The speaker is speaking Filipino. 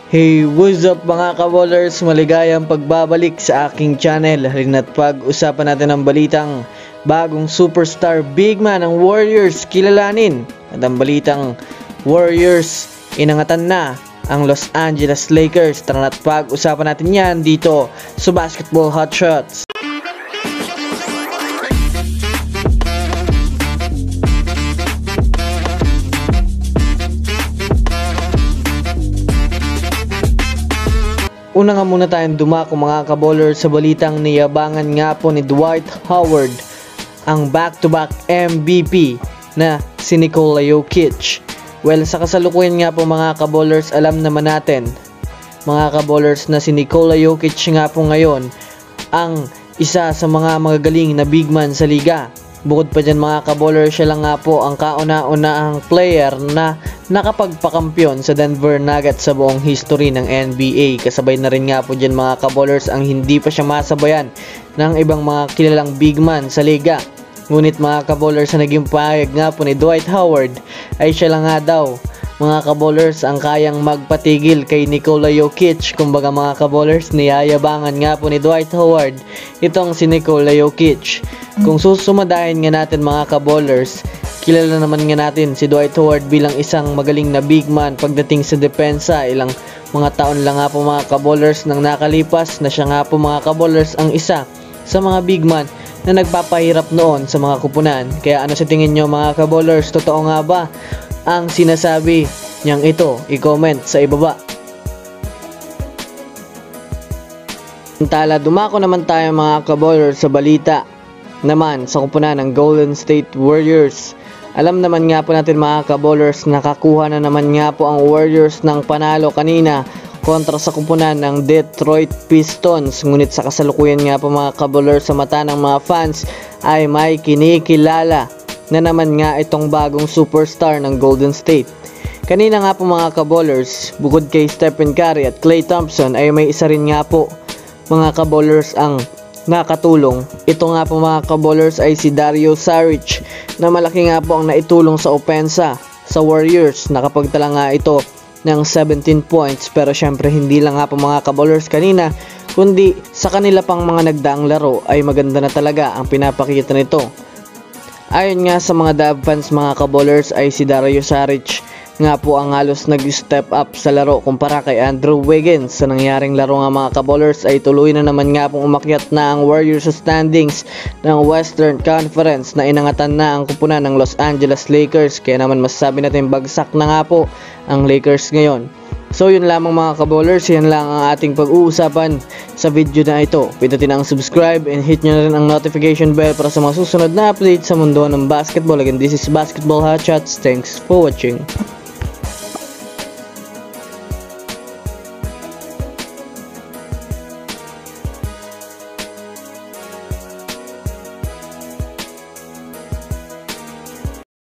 Hey, what's up mga kaballers? Maligayang pagbabalik sa aking channel. Halina't pag-usapan natin ang balitang bagong superstar big man ng Warriors kilalanin. At ang balitang Warriors inangatan na ang Los Angeles Lakers. Tara na't pag-usapan natin yan dito sa Basketball Hotshots. Una nga muna tayong dumako mga kaballers sa balitang niyabangan nga po ni Dwight Howard ang back-to-back MVP na si Nikola Jokic. Well, sa kasalukuyan nga po mga kaballers, alam naman natin mga kaballers na si Nikola Jokic nga po ngayon ang isa sa mga magagaling na big man sa liga. Bukod pa dyan mga kaballers, siya lang nga po ang kauna-unahang player na nakapagpakampyon sa Denver Nuggets sa buong history ng NBA. Kasabay na rin nga po dyan mga kaballers ang hindi pa siya masabayan ng ibang mga kilalang big man sa liga. Ngunit mga kaballers, na naging pahayag nga po ni Dwight Howard ay siya lang nga daw mga kaballers ang kayang magpatigil kay Nikola Jokic. Kumbaga mga kaballers, niyayabangan nga po ni Dwight Howard itong si Nikola Jokic. Kung susumadahin nga natin mga kaballers, kilala naman nga natin si Dwight Howard bilang isang magaling na big man pagdating sa depensa. Ilang mga taon lang nga po mga kaballers nang nakalipas na siya nga po mga kaballers ang isa sa mga big man na nagpapahirap noon sa mga kupunan. Kaya ano sa tingin nyo mga kaballers, totoo nga ba ang sinasabi niyang ito? I-comment sa ibaba. Samantala, dumako naman tayo mga kaballers sa balita naman sa kupunan ng Golden State Warriors. Alam naman nga po natin mga kaballers, nakakuha na naman nga po ang Warriors ng panalo kanina kontra sa kupunan ng Detroit Pistons. Ngunit sa kasalukuyan nga po mga kaballers, sa mata ng mga fans ay may kinikilala na naman nga itong bagong superstar ng Golden State. Kanina nga po mga kaballers, bukod kay Stephen Curry at Klay Thompson ay may isa rin nga po mga kaballers ang nakatulong. Ito nga po mga kaballers ay si Dario Saric na malaki nga po ang naitulong sa opensa sa Warriors. Nakapagtala nga ito ng 17 points, pero syempre hindi lang nga po mga kaballers kanina, kundi sa kanila pang mga nagdaang laro ay maganda na talaga ang pinapakita nito. Ayon nga sa mga Dub fans mga kaballers ay si Dario Saric nga po ang halos nag-step up sa laro kumpara kay Andrew Wiggins. Sa nangyaring laro nga mga kaballers ay tuloy na naman nga pong umakyat na ang Warriors sa standings ng Western Conference na inangatan na ang kupunan ng Los Angeles Lakers. Kaya naman masasabi natin bagsak na nga po ang Lakers ngayon. So yun lamang mga kaballers, yan lang ang ating pag-uusapan sa video na ito. Pindutin ang subscribe and hit nyo na rin ang notification bell para sa mga susunod na update sa mundo ng basketball. Again, this is Basketball Hotshots. Thanks for watching.